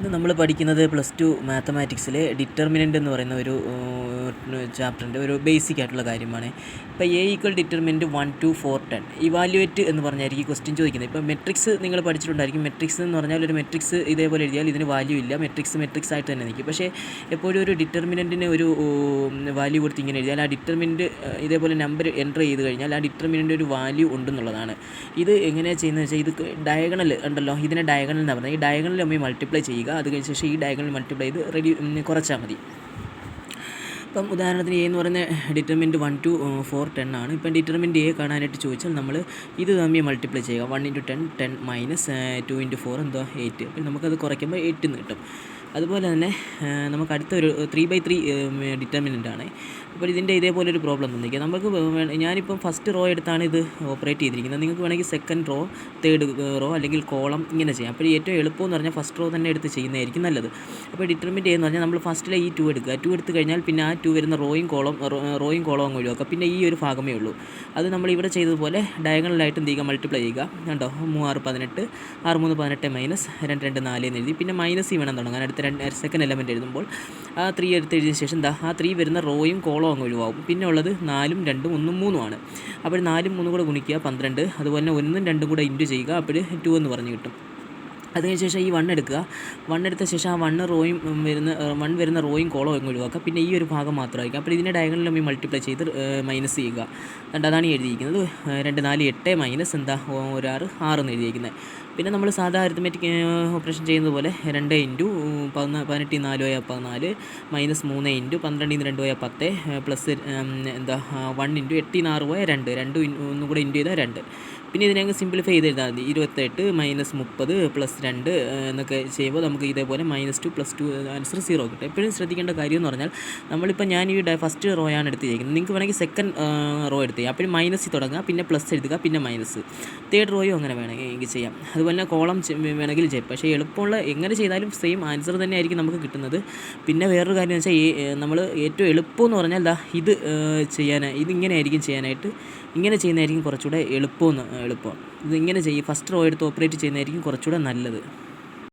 ഇന്ന് നമ്മൾ പഠിക്കുന്നത് +2 മാത്തമാറ്റിക്സിലെ ഡിറ്റർമിനൻ്റ് എന്ന് പറയുന്ന ഒരു ചാപ്റ്ററിൻ്റെ ഒരു ബേസിക് ആയിട്ടുള്ള കാര്യമാണ്. ഇപ്പോൾ എ ഈക്വൽ ഡിറ്റർമിനൻ്റ് 1 2 4 10 ഇവാലുവേറ്റ് എന്ന് പറഞ്ഞായിരിക്കും ക്വസ്റ്റ്യൻ ചോദിക്കുന്നത്. ഇപ്പോൾ മെട്രിക്സ് നിങ്ങൾ പഠിച്ചിട്ടുണ്ടായിരിക്കും. മെട്രിക്സ് എന്ന് പറഞ്ഞാൽ ഒരു മെട്രിക്സ് ഇതേപോലെ എഴുതിയാൽ ഇതിന് വാല്യൂ ഇല്ല, മെട്രിക്സ് ആയിട്ട് തന്നെ നിൽക്കും. പക്ഷേ എപ്പോഴും ഒരു ഡിറ്റർമിനൻറ്റിന് ഒരു വാല്യൂ കൊടുത്ത് ഇങ്ങനെ എഴുതിയാൽ ആ ഡിറ്റർമിനൻ്റ് ഇതേപോലെ നമ്പർ എൻ്റർ ചെയ്ത് കഴിഞ്ഞാൽ ആ ഡിറ്റർമിനൻ്റ് ഒരു വാല്യൂ ഉണ്ടെന്നുള്ളതാണ്. ഇത് എങ്ങനെയാണ് ചെയ്യുന്നത് വെച്ചാൽ, ഇത് ഡയഗണൽ ഉണ്ടല്ലോ, ഇതിനെ ഡയഗണൽ എന്ന് പറഞ്ഞാൽ ഈ ഡയഗണൽ തമ്മിൽ മൾട്ടിപ്ലൈ ചെയ്യുക. അത് കഴിഞ്ഞ ശേഷം ഈ ഡയഗണൽ മൾട്ടിപ്ലൈ ചെയ്ത് കുറച്ചാൽ മതി. ഇപ്പം ഉദാഹരണത്തിന് എ എന്ന് പറയുന്ന ഡിറ്റർമിനൻ്റ് 1 2 4 10 ആണ്. ഇപ്പം ഡിറ്റർമിനൻ്റ് എ കാണാനായിട്ട് ചോദിച്ചാൽ നമ്മൾ ഇത് തമ്മിൽ മൾട്ടിപ്ലൈ ചെയ്യുക. 1 × 10 10 മൈനസ് 2 × 4 എന്താ 8. അപ്പം നമുക്കത് കുറയ്ക്കുമ്പോൾ 8 എന്ന് കിട്ടും. അതുപോലെ തന്നെ നമുക്ക് അടുത്തൊരു 3/3 ഡിറ്റർമിനൻ്റ് ആണ്. അപ്പോൾ ഇതിൻ്റെ ഇതേപോലെ ഒരു പ്രോബ്ലം തന്നിരിക്കുക. നമുക്ക് ഞാനിപ്പം ഫസ്റ്റ് റോ എടുത്താണ് ഇത് ഓപ്പറേറ്റ് ചെയ്തിരിക്കുന്നത്. നിങ്ങൾക്ക് വേണമെങ്കിൽ സെക്കൻഡ് റോ, തേർഡ് റോ അല്ലെങ്കിൽ കോളം ഇങ്ങനെ ചെയ്യാം. അപ്പോൾ ഏറ്റവും എളുപ്പമെന്ന് പറഞ്ഞാൽ ഫസ്റ്റ് റോ തന്നെ എടുത്ത് ചെയ്യുന്നതായിരിക്കും നല്ലത്. അപ്പോൾ ഡിറ്റർമിനൻ്റ് എന്ന് പറഞ്ഞാൽ നമ്മൾ ഫസ്റ്റിലെ ഈ 2 എടുക്കുക. 2 എടുത്ത് കഴിഞ്ഞാൽ പിന്നെ ആ 2 വരുന്ന റോയും കോളം അങ്ങ് ഒഴിവാക്കുക. പിന്നെ ഈ ഒരു ഭാഗമേ ഉള്ളൂ. അത് നമ്മൾ ഇവിടെ ചെയ്തതുപോലെ ഡയഗണലായിട്ട് എന്ത് ചെയ്യുക, മൾട്ടിപ്ലൈ ചെയ്യുക. കണ്ടോ, 3 6 18 6 3 18 മൈനസ് 2 2 4 എന്ന് എഴുതി. പിന്നെ മൈനസ് വേണം തുടങ്ങാൻ. അടുത്ത സെക്കൻഡ് എലമെൻറ്റ് എഴുതുമ്പോൾ ആ 3 എടുത്ത് എഴുതിയ ശേഷം ആ 3 വരുന്ന റോയും കോളം അങ്ങ് ഒഴിവാകും. പിന്നെ ഉള്ളത് 4 2 1 3 ആണ്. അപ്പോൾ 4 3 കൂടെ ഗുണിക്കുക 12. അതുപോലെ 1 2 കൂടെ ഇൻറ്റു ചെയ്യുക. അപ്പോൾ 2 എന്ന് പറഞ്ഞ് കിട്ടും. അതിന് ശേഷം ഈ 1 എടുക്കുക. 1 എടുത്ത ശേഷം ആ 1 വരുന്ന റോയും കോളം അങ്ങ് ഒഴിവാക്കുക. പിന്നെ ഈ ഒരു ഭാഗം മാത്രമായിരിക്കും. അപ്പോൾ ഇതിനെ ഡയഗണലിൽ നമ്മൾ മൾട്ടിപ്ലൈ ചെയ്ത് മൈനസ് ചെയ്യുക. അതാണ് എഴുതിയിരിക്കുന്നത്. 2 4 8 മൈനസ് 1 6 6 എന്ന് എഴുതിയിരിക്കുന്നത്. പിന്നെ നമ്മൾ സാധാ അരിത്മെറ്റിക് ഓപ്പറേഷൻ ചെയ്യുന്നത് പോലെ 2 into 18 4 14 minus 3 into 12 2 10 plus 1 into 8 6 2 ഒന്നും കൂടെ ഇൻറ്റു ചെയ്താൽ 2. പിന്നെ ഇതിനെ അങ്ങ് സിംപ്ലിഫൈ ചെയ്ത് എഴുതാൽ മതി. 28 മൈനസ് 30 പ്ലസ് 2 എന്നൊക്കെ ചെയ്യുമ്പോൾ നമുക്ക് ഇതേപോലെ -2 + 2 ആൻസർ 0 കിട്ടും. എപ്പോഴും ശ്രദ്ധിക്കേണ്ട കാര്യം എന്ന് പറഞ്ഞാൽ, നമ്മളിപ്പോൾ ഞാൻ ഈ ഫസ്റ്റ് റോ ആണ് എടുത്തിരിക്കുന്നത്. നിങ്ങൾക്ക് വേണമെങ്കിൽ സെക്കൻഡ് റോ എടുത്ത് അപ്പോൾ മൈനസിൽ തുടങ്ങുക, പിന്നെ പ്ലസ് എഴുതുക, പിന്നെ മൈനസ്. തേർഡ് റോയും അങ്ങനെ വേണമെങ്കിൽ ചെയ്യാം. അതുപോലെ തന്നെ കോളം വേണമെങ്കിൽ ചെയ്യാം. പക്ഷേ എളുപ്പമുള്ള എങ്ങനെ ചെയ്താലും സെയിം ആൻസർ തന്നെ ആയിരിക്കും നമുക്ക് കിട്ടുന്നത്. പിന്നെ വേറൊരു കാര്യം എന്ന് വെച്ചാൽ, നമ്മൾ ഏറ്റവും എളുപ്പമെന്ന് പറഞ്ഞാൽ ഇതിങ്ങനെ ആയിരിക്കും ചെയ്യാനായിട്ട്. ഇങ്ങനെ ചെയ്യുന്നതായിരിക്കും കുറച്ചുകൂടെ എളുപ്പം. ഇതിങ്ങനെ ഫസ്റ്റ് റോ എടുത്ത് ഓപ്പറേറ്റ് ചെയ്യുന്നതായിരിക്കും കുറച്ചുകൂടെ നല്ലത്.